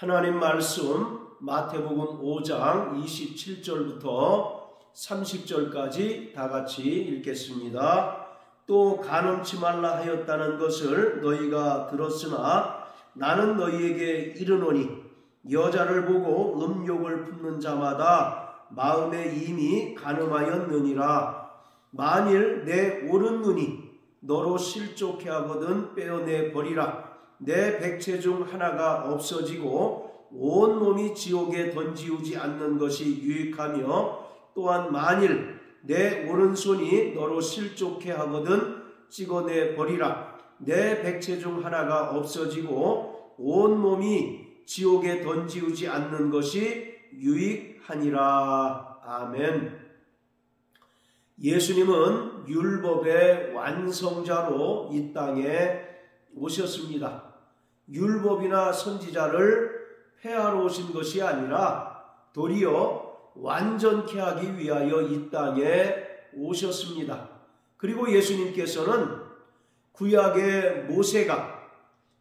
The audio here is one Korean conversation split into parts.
하나님 말씀 마태복음 5장 27절부터 30절까지 다 같이 읽겠습니다. 또 간음치 말라 하였다는 것을 너희가 들었으나 나는 너희에게 이르노니 여자를 보고 음욕을 품는 자마다 마음에 이미 간음하였느니라. 만일 내 오른 눈이 너로 실족해 하거든 빼어내 버리라. 내 백체 중 하나가 없어지고 온 몸이 지옥에 던지우지 않는 것이 유익하며, 또한 만일 내 오른손이 너로 실족해 하거든 찍어내 버리라. 내 백체 중 하나가 없어지고 온 몸이 지옥에 던지우지 않는 것이 유익하니라. 아멘. 예수님은 율법의 완성자로 이 땅에 오셨습니다. 율법이나 선지자를 폐하러 오신 것이 아니라 도리어 완전케 하기 위하여 이 땅에 오셨습니다. 그리고 예수님께서는 구약의 모세가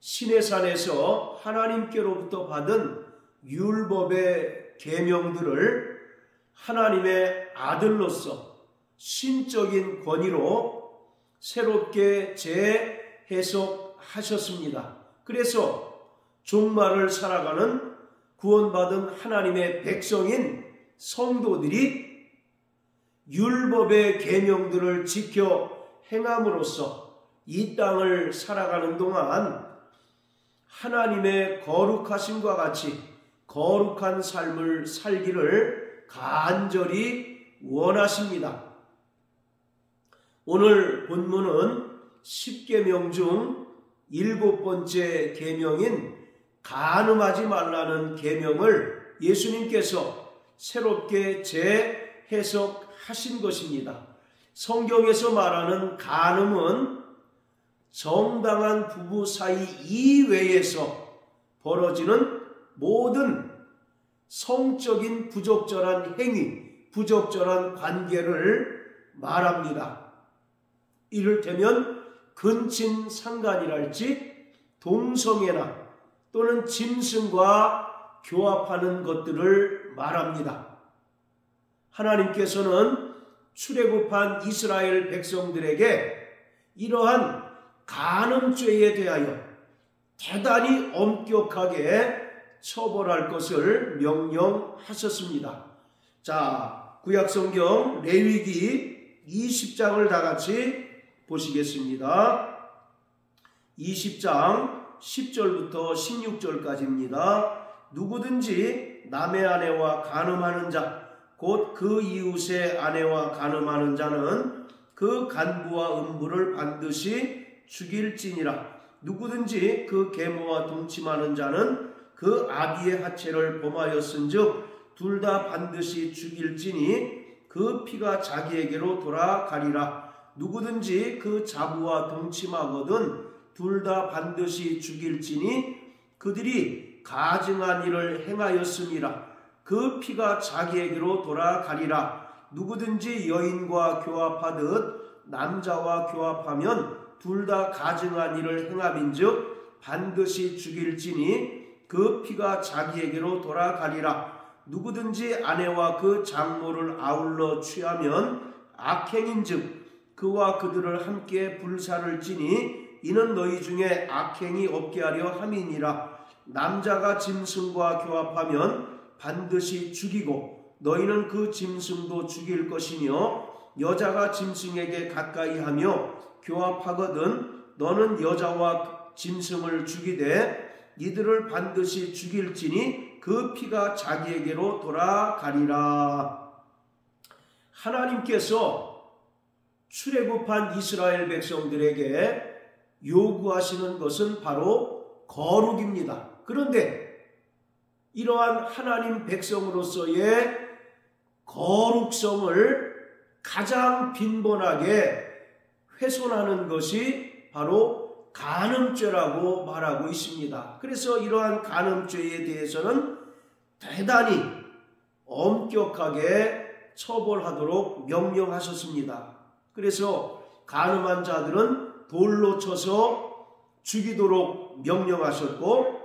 시내산에서 하나님께로부터 받은 율법의 계명들을 하나님의 아들로서 신적인 권위로 새롭게 재해석하셨습니다. 그래서 종말을 살아가는 구원받은 하나님의 백성인 성도들이 율법의 계명들을 지켜 행함으로써 이 땅을 살아가는 동안 하나님의 거룩하심과 같이 거룩한 삶을 살기를 간절히 원하십니다. 오늘 본문은 10계명 중 7번째 계명인 간음하지 말라는 계명을 예수님께서 새롭게 재해석하신 것입니다. 성경에서 말하는 간음은 정당한 부부 사이 이외에서 벌어지는 모든 성적인 부적절한 행위, 부적절한 관계를 말합니다. 이를테면 근친상간이랄지 동성애나 또는 짐승과 교합하는 것들을 말합니다. 하나님께서는 출애굽한 이스라엘 백성들에게 이러한 간음죄에 대하여 대단히 엄격하게 처벌할 것을 명령하셨습니다. 자, 구약성경 레위기 20장을 다 같이 보시겠습니다. 20장 10절부터 16절까지입니다. 누구든지 남의 아내와 간음하는 자, 곧 그 이웃의 아내와 간음하는 자는 그 간부와 음부를 반드시 죽일지니라. 누구든지 그 계모와 동침하는 자는 그 아비의 하체를 범하였은즉 둘 다 반드시 죽일지니 그 피가 자기에게로 돌아가리라. 누구든지 그 자부와 동침하거든 둘 다 반드시 죽일지니 그들이 가증한 일을 행하였음이라. 그 피가 자기에게로 돌아가리라. 누구든지 여인과 교합하듯 남자와 교합하면 둘 다 가증한 일을 행함인즉 반드시 죽일지니 그 피가 자기에게로 돌아가리라. 누구든지 아내와 그 장모를 아울러 취하면 악행인즉 그와 그들을 함께 불사를 지니 이는 너희 중에 악행이 없게 하려 함이니라. 남자가 짐승과 교합하면 반드시 죽이고 너희는 그 짐승도 죽일 것이며, 여자가 짐승에게 가까이 하며 교합하거든 너는 여자와 짐승을 죽이되 이들을 반드시 죽일지니 그 피가 자기에게로 돌아가리라. 하나님께서 출애굽한 이스라엘 백성들에게 요구하시는 것은 바로 거룩입니다. 그런데 이러한 하나님 백성으로서의 거룩성을 가장 빈번하게 훼손하는 것이 바로 간음죄라고 말하고 있습니다. 그래서 이러한 간음죄에 대해서는 대단히 엄격하게 처벌하도록 명령하셨습니다. 그래서 간음한 자들은 돌로 쳐서 죽이도록 명령하셨고,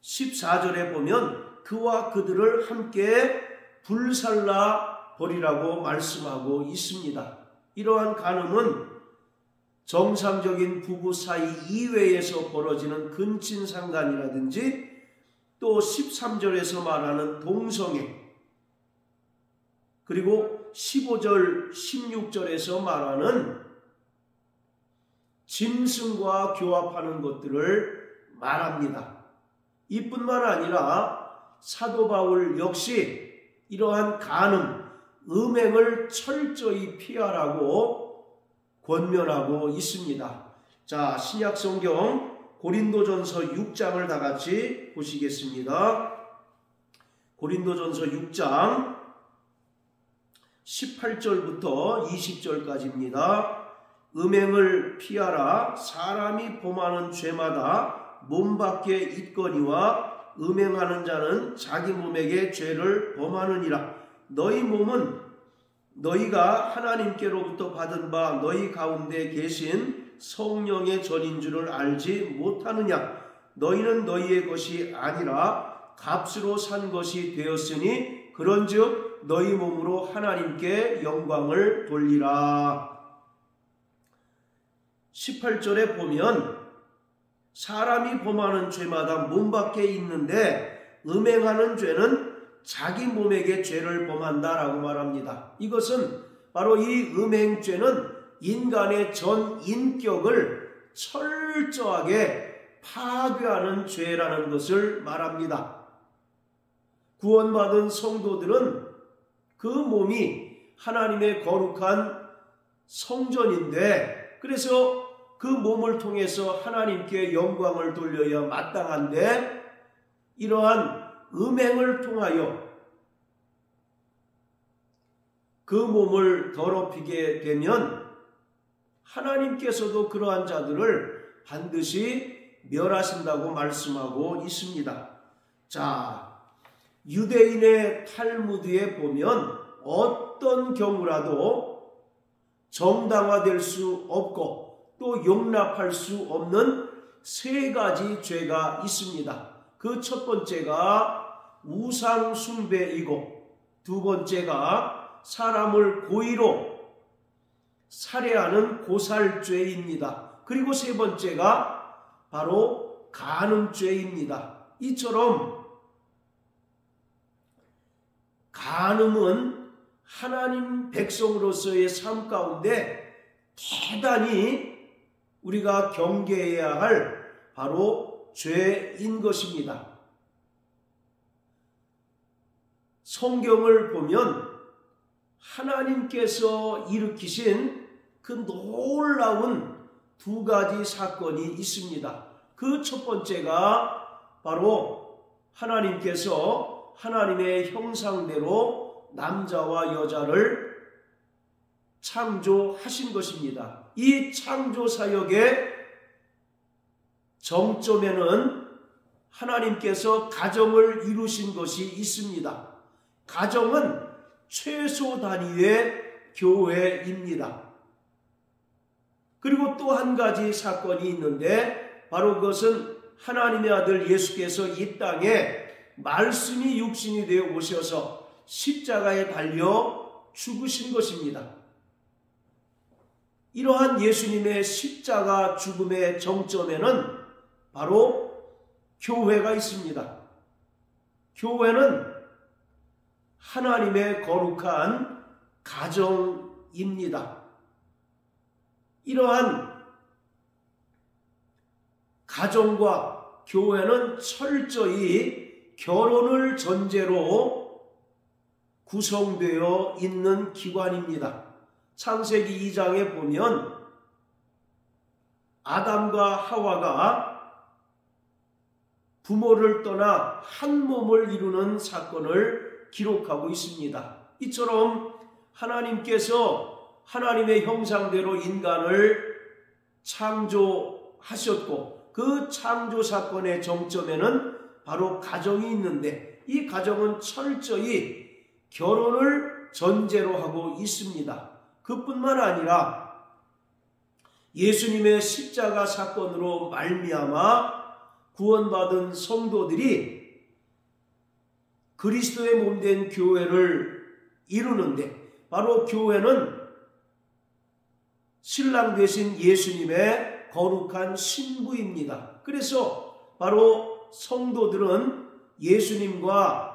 14절에 보면 그와 그들을 함께 불살라 버리라고 말씀하고 있습니다. 이러한 간음은 정상적인 부부 사이 이외에서 벌어지는 근친상간이라든지 또 13절에서 말하는 동성애, 그리고 15절, 16절에서 말하는 짐승과 교합하는 것들을 말합니다. 이뿐만 아니라 사도 바울 역시 이러한 간음, 음행을 철저히 피하라고 권면하고 있습니다. 자, 신약 성경 고린도전서 6장을 다 같이 보시겠습니다. 고린도전서 6장 18절부터 20절까지입니다. 음행을 피하라. 사람이 범하는 죄마다 몸 밖에 있거니와 음행하는 자는 자기 몸에게 죄를 범하느니라. 너희 몸은 너희가 하나님께로부터 받은 바 너희 가운데 계신 성령의 전인 줄을 알지 못하느냐. 너희는 너희의 것이 아니라 값으로 산 것이 되었으니 그런즉 너희 몸으로 하나님께 영광을 돌리라. 18절에 보면 사람이 범하는 죄마다 몸 밖에 있는데 음행하는 죄는 자기 몸에게 죄를 범한다라고 말합니다. 이것은 바로 이 음행죄는 인간의 전 인격을 철저하게 파괴하는 죄라는 것을 말합니다. 구원받은 성도들은 그 몸이 하나님의 거룩한 성전인데, 그래서 그 몸을 통해서 하나님께 영광을 돌려야 마땅한데, 이러한 음행을 통하여 그 몸을 더럽히게 되면 하나님께서도 그러한 자들을 반드시 멸하신다고 말씀하고 있습니다. 자, 유대인의 탈무드에 보면 어떤 경우라도 정당화될 수 없고 또 용납할 수 없는 세 가지 죄가 있습니다. 그 첫 번째가 우상 숭배이고, 두 번째가 사람을 고의로 살해하는 고살죄입니다. 그리고 세 번째가 바로 간음죄입니다. 이처럼 간음은 하나님 백성으로서의 삶 가운데 대단히 우리가 경계해야 할 바로 죄인 것입니다. 성경을 보면 하나님께서 일으키신 그 놀라운 두 가지 사건이 있습니다. 그 첫 번째가 바로 하나님께서 하나님의 형상대로 남자와 여자를 창조하신 것입니다. 이 창조 사역의 정점에는 하나님께서 가정을 이루신 것이 있습니다. 가정은 최소 단위의 교회입니다. 그리고 또 한 가지 사건이 있는데 바로 그것은 하나님의 아들 예수께서 이 땅에 말씀이 육신이 되어 오셔서 십자가에 달려 죽으신 것입니다. 이러한 예수님의 십자가 죽음의 정점에는 바로 교회가 있습니다. 교회는 하나님의 거룩한 가정입니다. 이러한 가정과 교회는 철저히 결혼을 전제로 구성되어 있는 기관입니다. 창세기 2장에 보면 아담과 하와가 부모를 떠나 한 몸을 이루는 사건을 기록하고 있습니다. 이처럼 하나님께서 하나님의 형상대로 인간을 창조하셨고 그 창조 사건의 정점에는 바로 가정이 있는데 이 가정은 철저히 결혼을 전제로 하고 있습니다. 그뿐만 아니라 예수님의 십자가 사건으로 말미암아 구원받은 성도들이 그리스도의 몸된 교회를 이루는데, 바로 교회는 신랑 되신 예수님의 거룩한 신부입니다. 그래서 바로 성도들은 예수님과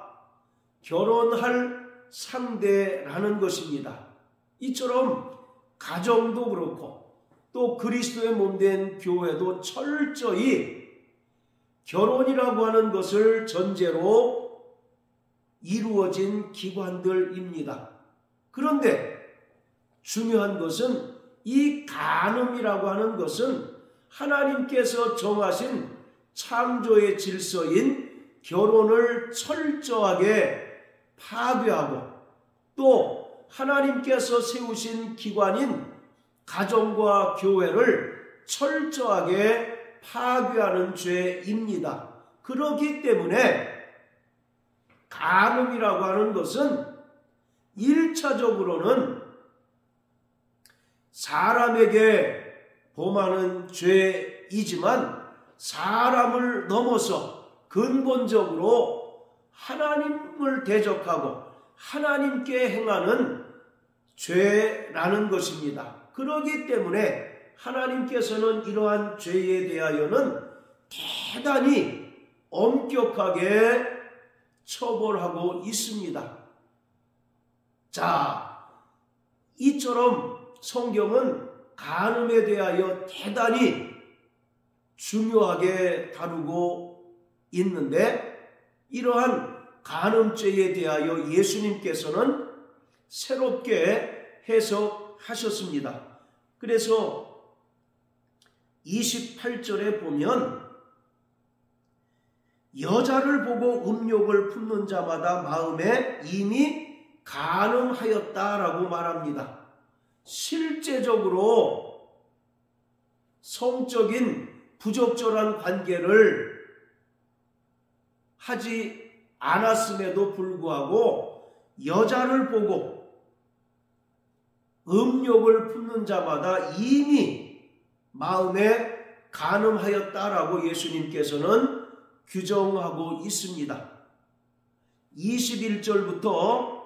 결혼할 상대라는 것입니다. 이처럼 가정도 그렇고 또 그리스도의 몸된 교회도 철저히 결혼이라고 하는 것을 전제로 이루어진 기관들입니다. 그런데 중요한 것은 이 간음이라고 하는 것은 하나님께서 정하신 창조의 질서인 결혼을 철저하게 파괴하고 또 하나님께서 세우신 기관인 가정과 교회를 철저하게 파괴하는 죄입니다. 그렇기 때문에 간음이라고 하는 것은 1차적으로는 사람에게 범하는 죄이지만 사람을 넘어서 근본적으로 하나님을 대적하고 하나님께 행하는 죄라는 것입니다. 그렇기 때문에 하나님께서는 이러한 죄에 대하여는 대단히 엄격하게 처벌하고 있습니다. 자, 이처럼 성경은 간음에 대하여 대단히 중요하게 다루고 있는데, 이러한 간음죄에 대하여 예수님께서는 새롭게 해석하셨습니다. 그래서 28절에 보면 여자를 보고 음욕을 품는 자마다 마음에 이미 간음하였다라고 말합니다. 실제적으로 성적인 부적절한 관계를 하지 않았음에도 불구하고 여자를 보고 음욕을 품는 자마다 이미 마음에 간음하였다라고 예수님께서는 규정하고 있습니다. 21절부터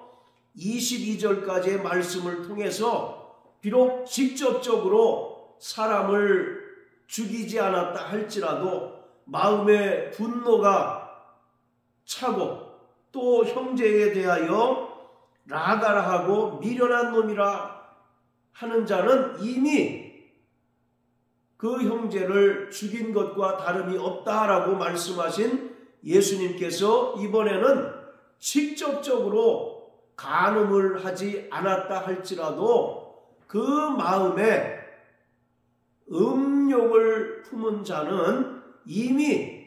22절까지의 말씀을 통해서 비록 직접적으로 사람을 죽이지 않았다 할지라도 마음에 분노가 차고 또 형제에 대하여 라가라 하고 미련한 놈이라 하는 자는 이미 그 형제를 죽인 것과 다름이 없다라고 말씀하신 예수님께서 이번에는 직접적으로 간음을 하지 않았다 할지라도 그 마음에 음욕을 품은 자는 이미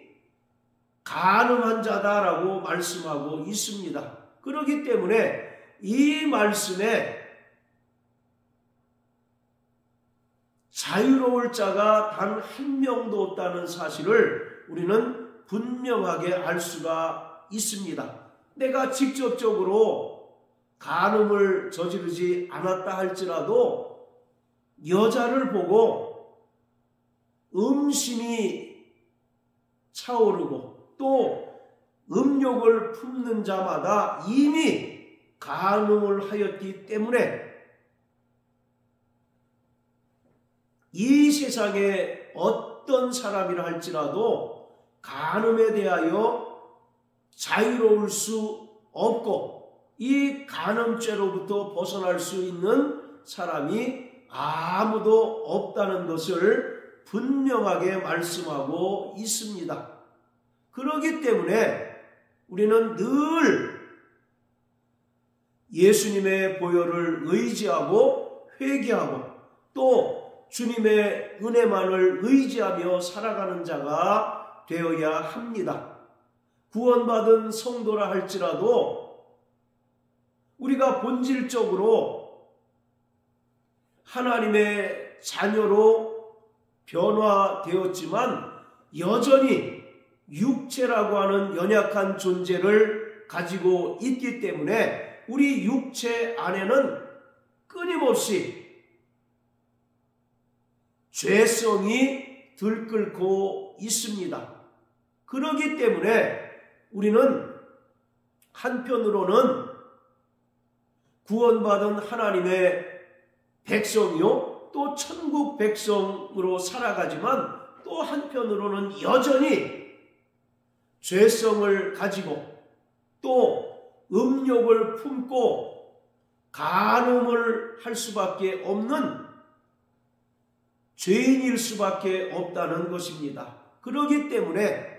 간음한 자다라고 말씀하고 있습니다. 그렇기 때문에 이 말씀에 자유로울 자가 단 한 명도 없다는 사실을 우리는 분명하게 알 수가 있습니다. 내가 직접적으로 간음을 저지르지 않았다 할지라도 여자를 보고 음심이 차오르고 또 음욕을 품는 자마다 이미 간음을 하였기 때문에 이 세상에 어떤 사람이라 할지라도 간음에 대하여 자유로울 수 없고 이 간음죄로부터 벗어날 수 있는 사람이 아무도 없다는 것을 분명하게 말씀하고 있습니다. 그렇기 때문에 우리는 늘 예수님의 보혈을 의지하고 회개하고 또 주님의 은혜만을 의지하며 살아가는 자가 되어야 합니다. 구원받은 성도라 할지라도 우리가 본질적으로 하나님의 자녀로 변화되었지만 여전히 육체라고 하는 연약한 존재를 가지고 있기 때문에 우리 육체 안에는 끊임없이 죄성이 들끓고 있습니다. 그러기 때문에 우리는 한편으로는 구원받은 하나님의 백성이요, 또 천국 백성으로 살아가지만 또 한편으로는 여전히 죄성을 가지고 또 음욕을 품고 간음을 할 수밖에 없는 죄인일 수밖에 없다는 것입니다. 그렇기 때문에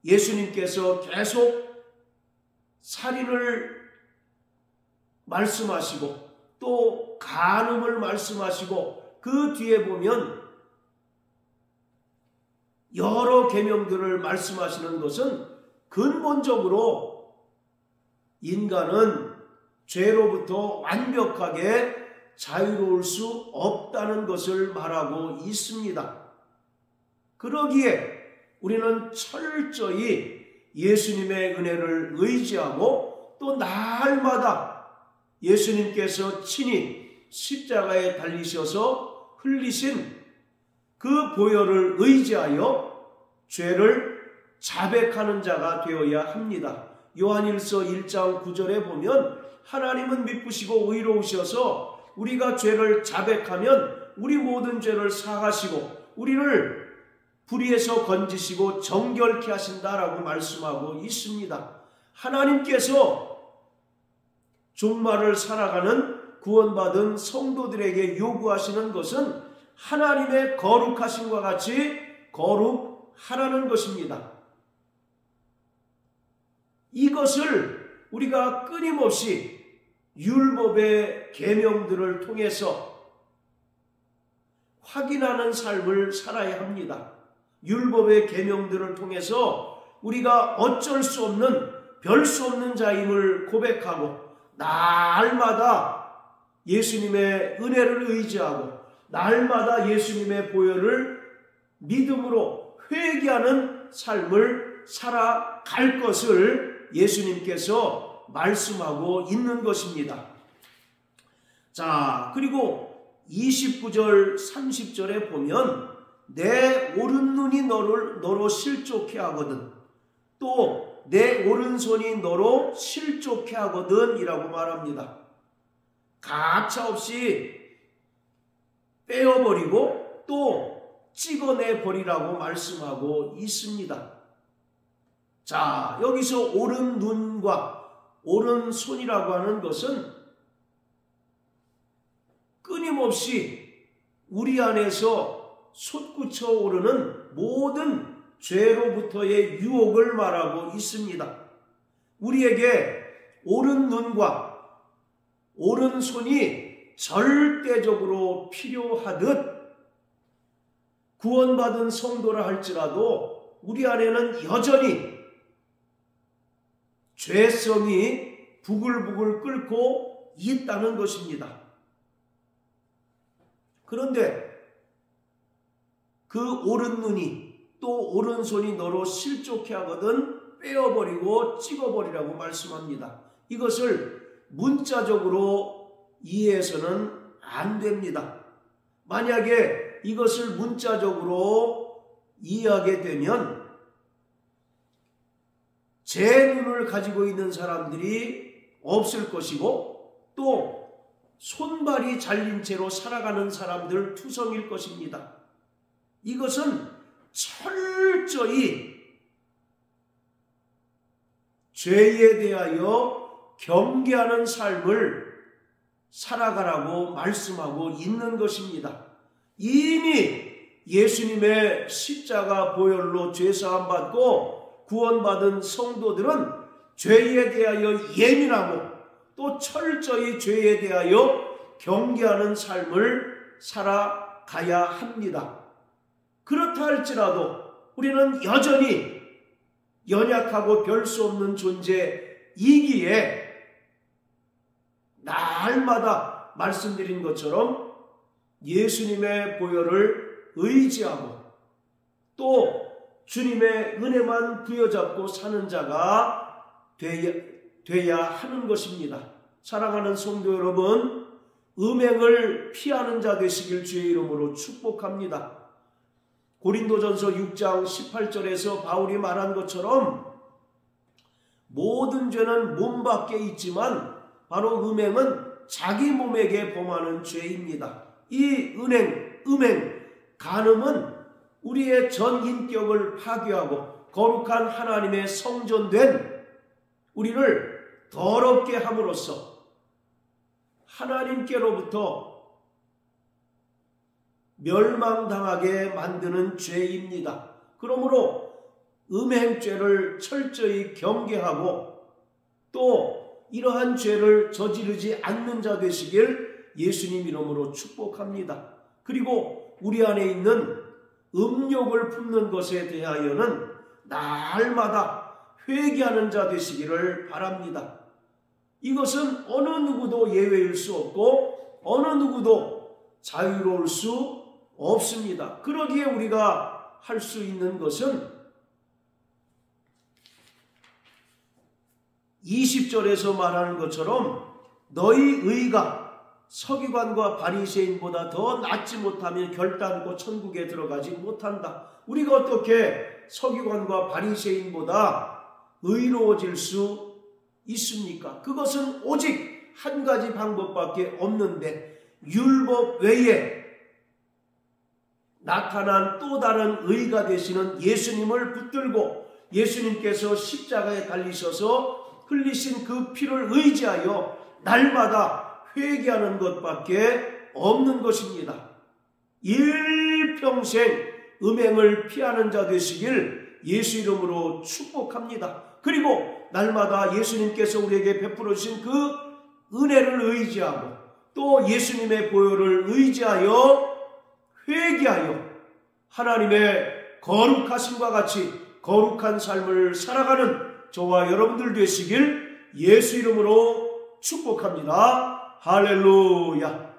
예수님께서 계속 살인을 말씀하시고 또 간음을 말씀하시고 그 뒤에 보면 여러 계명들을 말씀하시는 것은 근본적으로 인간은 죄로부터 완벽하게 자유로울 수 없다는 것을 말하고 있습니다. 그러기에 우리는 철저히 예수님의 은혜를 의지하고 또 날마다 예수님께서 친히 십자가에 달리셔서 흘리신 그 보혈을 의지하여 죄를 자백하는 자가 되어야 합니다. 요한일서 1장 9절에 보면 하나님은 미쁘시고 의로우셔서 우리가 죄를 자백하면 우리 모든 죄를 사하시고 우리를 불의에서 건지시고 정결케 하신다라고 말씀하고 있습니다. 하나님께서 종말을 살아가는 구원받은 성도들에게 요구하시는 것은 하나님의 거룩하심과 같이 거룩하라는 것입니다. 이것을 우리가 끊임없이 율법의 계명들을 통해서 확인하는 삶을 살아야 합니다. 율법의 계명들을 통해서 우리가 어쩔 수 없는 별 수 없는 자임을 고백하고 날마다 예수님의 은혜를 의지하고 날마다 예수님의 보혈을 믿음으로 회개하는 삶을 살아갈 것을 예수님께서 말씀하고 있는 것입니다. 자, 그리고 29절 30절에 보면 내 오른눈이 너로 실족해 하거든 또 내 오른손이 너로 실족해 하거든 이라고 말합니다. 가차없이 빼어버리고 또 찍어내버리라고 말씀하고 있습니다. 자, 여기서 오른눈과 오른손이라고 하는 것은 끊임없이 우리 안에서 솟구쳐 오르는 모든 죄로부터의 유혹을 말하고 있습니다. 우리에게 오른눈과 오른손이 절대적으로 필요하듯 구원받은 성도라 할지라도 우리 안에는 여전히 죄성이 부글부글 끓고 있다는 것입니다. 그런데 그 오른눈이 또 오른손이 너로 실족해 하거든 빼어버리고 찍어버리라고 말씀합니다. 이것을 문자적으로 이해해서는 안 됩니다. 만약에 이것을 문자적으로 이해하게 되면 제 눈을 가지고 있는 사람들이 없을 것이고 또 손발이 잘린 채로 살아가는 사람들 투성일 것입니다. 이것은 철저히 죄에 대하여 경계하는 삶을 살아가라고 말씀하고 있는 것입니다. 이미 예수님의 십자가 보혈로 죄사함 받고 구원받은 성도들은 죄에 대하여 예민하고 또 철저히 죄에 대하여 경계하는 삶을 살아가야 합니다. 그렇다 할지라도 우리는 여전히 연약하고 별 수 없는 존재이기에 날마다 말씀드린 것처럼 예수님의 보혈을 의지하고 또 주님의 은혜만 부여잡고 사는 자가 돼야 하는 것입니다. 사랑하는 성도 여러분, 음행을 피하는 자 되시길 주의 이름으로 축복합니다. 고린도전서 6장 18절에서 바울이 말한 것처럼 모든 죄는 몸 밖에 있지만 바로 음행은 자기 몸에게 범하는 죄입니다. 이 음행, 간음은 우리의 전 인격을 파괴하고 거룩한 하나님의 성전된 우리를 더럽게 함으로써 하나님께로부터 멸망당하게 만드는 죄입니다. 그러므로 음행죄를 철저히 경계하고 또 이러한 죄를 저지르지 않는 자 되시길 예수님 이름으로 축복합니다. 그리고 우리 안에 있는 음욕을 품는 것에 대하여는 날마다 회개하는 자 되시기를 바랍니다. 이것은 어느 누구도 예외일 수 없고 어느 누구도 자유로울 수 없습니다. 그러기에 우리가 할 수 있는 것은 20절에서 말하는 것처럼 너희 의가 서기관과 바리새인보다 더 낫지 못하면 결단코 천국에 들어가지 못한다. 우리가 어떻게 서기관과 바리새인보다 의로워질 수 있습니까? 그것은 오직 한 가지 방법밖에 없는데 율법 외에 나타난 또 다른 의가 되시는 예수님을 붙들고 예수님께서 십자가에 달리셔서 흘리신 그 피를 의지하여 날마다 회개하는 것밖에 없는 것입니다. 일평생 음행을 피하는 자 되시길 예수 이름으로 축복합니다. 그리고 날마다 예수님께서 우리에게 베풀어 주신 그 은혜를 의지하고 또 예수님의 보혈을 의지하여 회개하여 하나님의 거룩하심과 같이 거룩한 삶을 살아가는 저와 여러분들 되시길 예수 이름으로 축복합니다. 할렐루야.